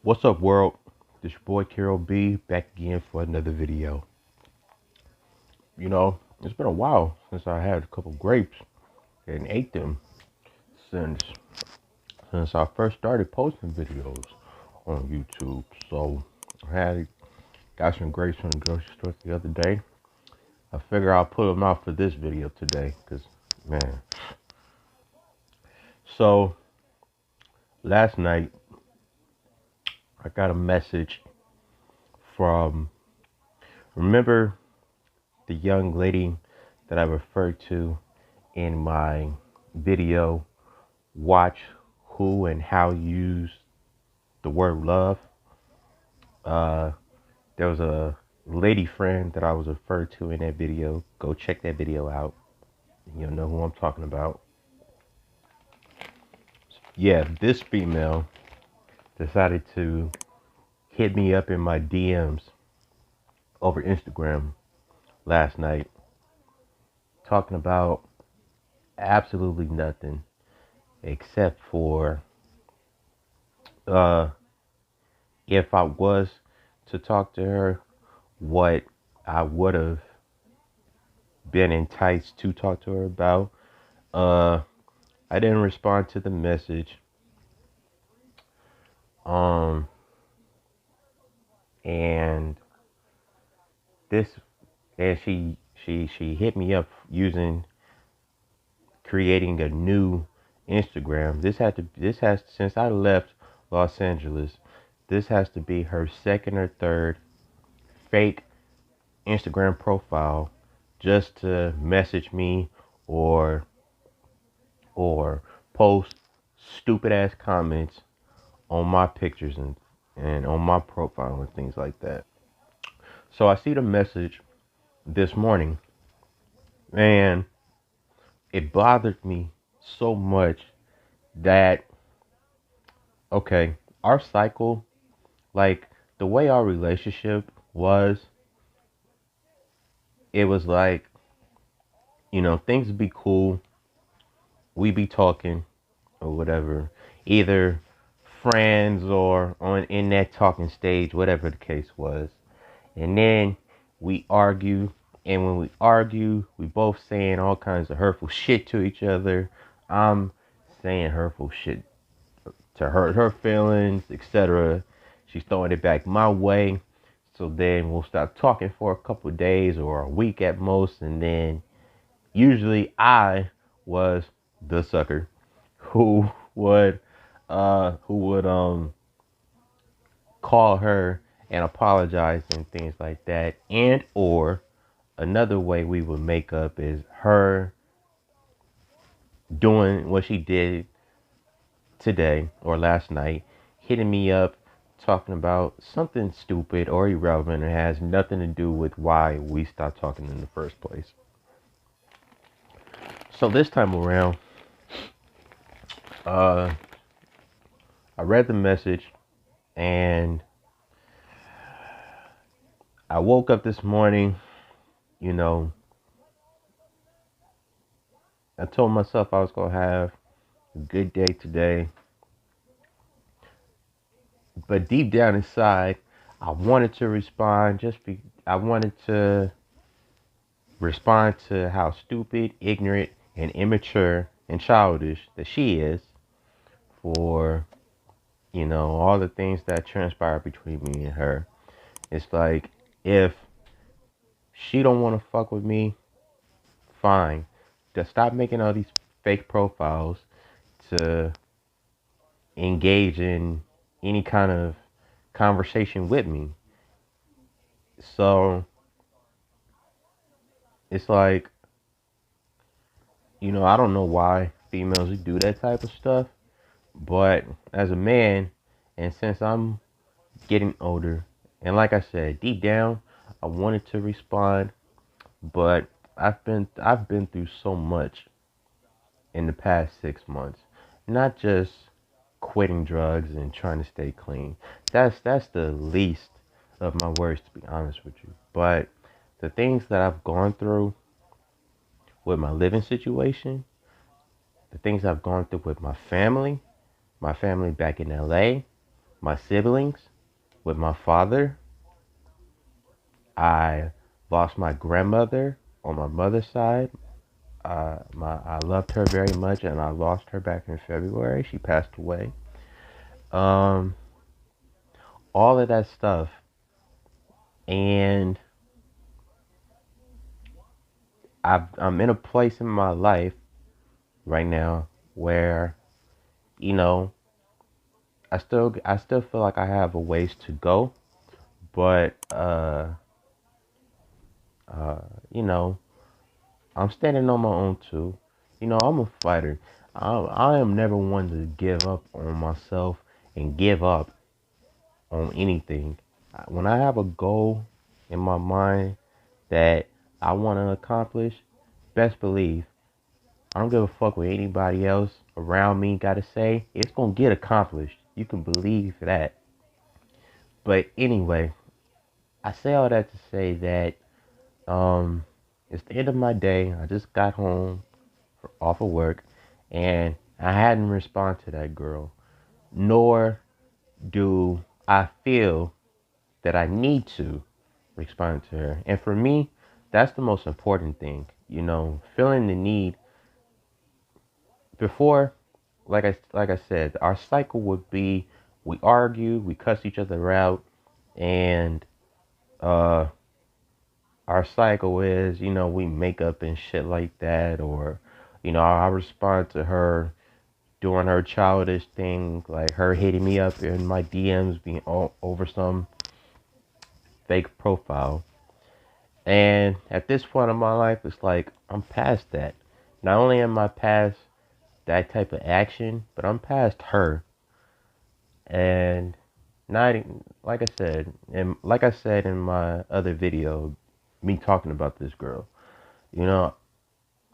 What's up, world? This your boy Carol B back again for another video. It's been a while since I had a couple grapes and ate them since I first started posting videos on YouTube. So got some grapes from the grocery store the other day. I figure I'll put them out for this video today, cause man. So last night I got a message from remember the young lady that I referred to in my video, watch who and how use the word love. Uh, there was a lady friend that I was referred to in that video. Go check that video out. You'll know who I'm talking about. Yeah, this female decided to hit me up in my DMs over Instagram last night, talking about absolutely nothing except for uh, if I was to talk to her, what I would have been enticed to talk to her about. Uh, I didn't respond to the message. Um, and this, and she hit me up using creating a new Instagram. This has since I left Los Angeles. This has to be her second or third fake Instagram profile just to message me or or post stupid ass comments on my pictures and on my profile and things like that. So I see the message this morning and it bothered me so much that, okay, our cycle, like the way our relationship was, it was like, things would be cool. We be talking or whatever, either friends or on in that talking stage, whatever the case was. And then we argue, and when we argue, we both saying all kinds of hurtful shit to each other. I'm saying hurtful shit to hurt her feelings, etc. She's throwing it back my way. So then we'll stop talking for a couple of days or a week at most, and then usually I was the sucker who would call her and apologize and things like that. And or another way we would make up is her doing what she did today or last night, hitting me up talking about something stupid or irrelevant and has nothing to do with why we stopped talking in the first place. So this time around, uh, I read the message and I woke up this morning, you know, I told myself I was going to have a good day today. But deep down inside, I wanted to respond I wanted to respond to how stupid, ignorant, and immature and childish that she is for, all the things that transpired between me and her. It's like, if she don't want to fuck with me, fine. Just stop making all these fake profiles to engage in any kind of conversation with me. So it's like, I don't know why females do that type of stuff, but as a man, and since I'm getting older, and like I said, deep down, I wanted to respond, but I've been through so much in the past 6 months. Not just quitting drugs and trying to stay clean. That's the least of my worries, to be honest with you. But the things that I've gone through with my living situation, the things I've gone through with my family back in LA, my siblings, with my father. I lost my grandmother on my mother's side. I loved her very much, and I lost her back in February. She passed away. Um, all of that stuff, and I'm in a place in my life right now where you know I still feel like I have a ways to go, but uh, you know I'm standing on my own too. I'm a fighter. I am never one to give up on myself and give up on anything. When I have a goal in my mind that I want to accomplish, best believe I don't give a fuck what anybody else around me got to say. It's going to get accomplished. You can believe that. But anyway, I say all that to say that it's the end of my day. I just got home off of work and I hadn't responded to that girl. Nor do I feel that I need to respond to her. And for me, that's the most important thing. Feeling the need before, like I said, our cycle would be we argue, we cuss each other out, and uh our cycle is, we make up and shit like that, or I respond to her doing her childish thing, like her hitting me up in my DMs being all over some fake profile. And at this point in my life, it's like I'm past that. Not only am I past that type of action, but I'm past her. And not like I said in my other video, me talking about this girl, you know,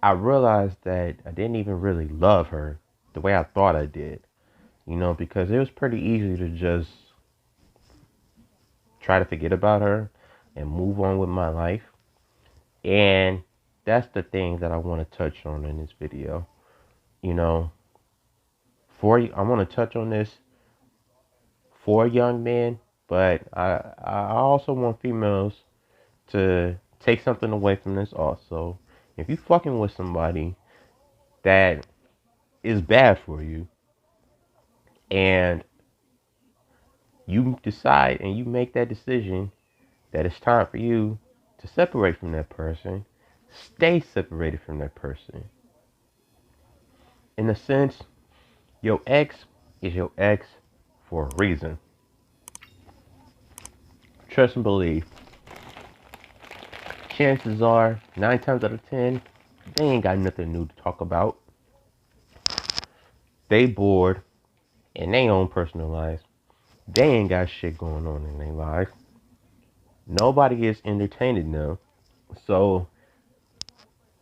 I realized that I didn't even really love her the way I thought I did, because it was pretty easy to just try to forget about her and move on with my life. And that's the thing that I want to touch on in this video. You know, I want to touch on this for young men, but I also want females to take something away from this also. If you fucking with somebody that is bad for you and you decide and you make that decision that it's time for you to separate from that person, stay separated from that person. In a sense, your ex is your ex for a reason. Trust and believe. Chances are, 9 times out of 10, they ain't got nothing new to talk about. They bored in their own personal lives. They ain't got shit going on in their life. Nobody is entertaining them. So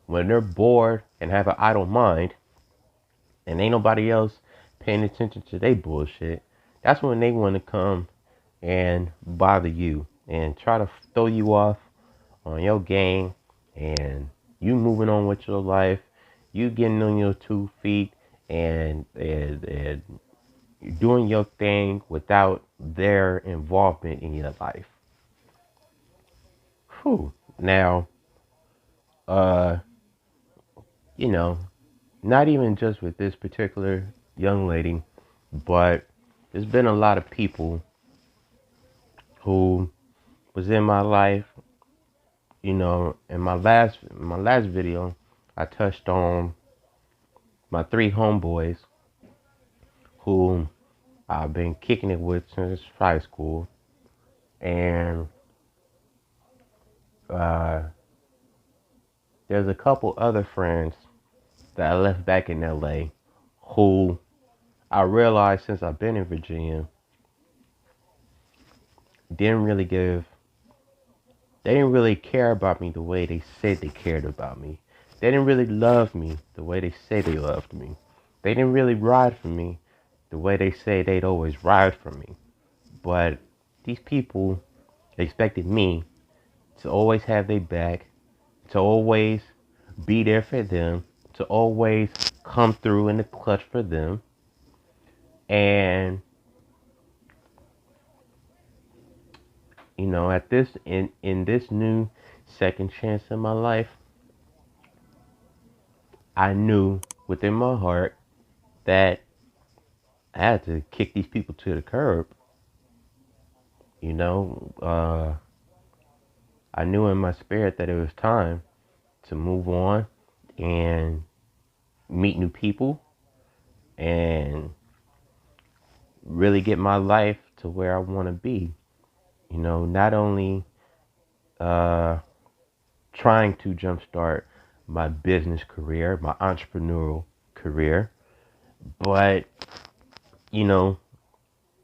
when they're bored and have an idle mind and ain't nobody else paying attention to their bullshit, that's when they want to come and bother you and try to throw you off on your game, and you moving on with your life, you getting on your 2 feet and doing your thing without their involvement in your life. Whew. Now, uh, you know, not even just with this particular young lady, but there's been a lot of people who was in my life. In my last video, I touched on my 3 homeboys who I've been kicking it with since high school, and uh, there's a couple other friends that I left back in LA who I realized since I've been in Virginia didn't really give they didn't really care about me the way they said they cared about me. They didn't really love me the way they say they loved me. They didn't really ride for me the way they say they'd always ride for me. But these people expected me to always have their back, to always be there for them, to always come through in the clutch for them. And You know, at this in this new second chance in my life, I knew within my heart that I had to kick these people to the curb. You know, I knew in my spirit that it was time to move on and meet new people and really get my life to where I want to be. You know, not only uh, trying to jumpstart my business career, my entrepreneurial career, but, you know,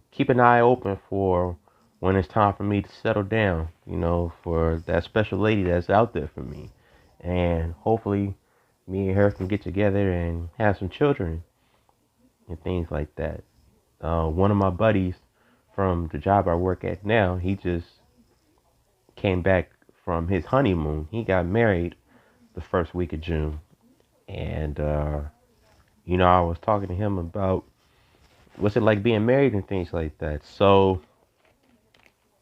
keep an eye open for when it's time for me to settle down, you know, for that special lady that's out there for me. And hopefully me and her can get together and have some children and things like that. One of my buddies from the job I work at now, he just came back from his honeymoon. He got married the first week of June. And, you know, I was talking to him about what's it like being married and things like that. So,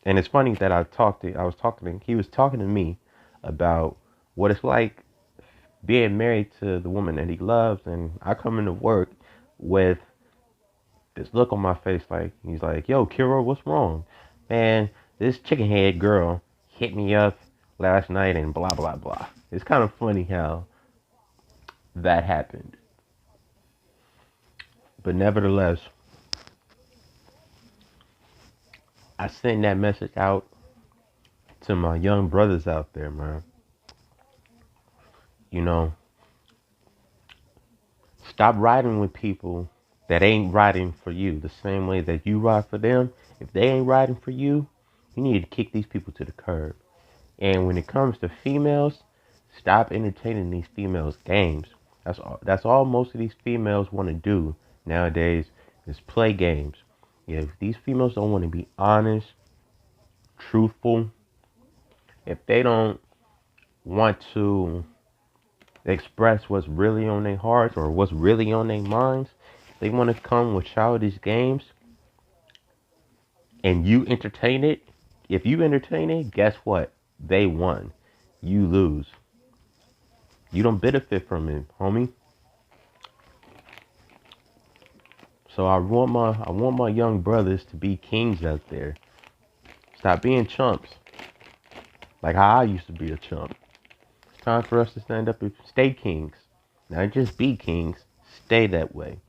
and it's funny that he was talking to me about what it's like being married to the woman that he loves. And I come into work with this look on my face, like, he's like, yo, Kiro, what's wrong? Man, this chicken head girl hit me up last night and blah, blah, blah. It's kind of funny how that happened. But nevertheless, I send that message out to my young brothers out there, man. You know, stop riding with people that ain't riding for you the same way that you ride for them. If they ain't riding for you, you need to kick these people to the curb. And when it comes to females, stop entertaining these females' games. That's all most of these females want to do nowadays is play games. If these females don't want to be honest, truthful, if they don't want to express what's really on their hearts or what's really on their minds, they want to come with childish games and you entertain it. If you entertain it, guess what? They won. You lose. You don't benefit from it, homie. So I want my young brothers to be kings out there. Stop being chumps. Like how I used to be a chump. It's time for us to stand up and stay kings. Not just be kings, stay that way.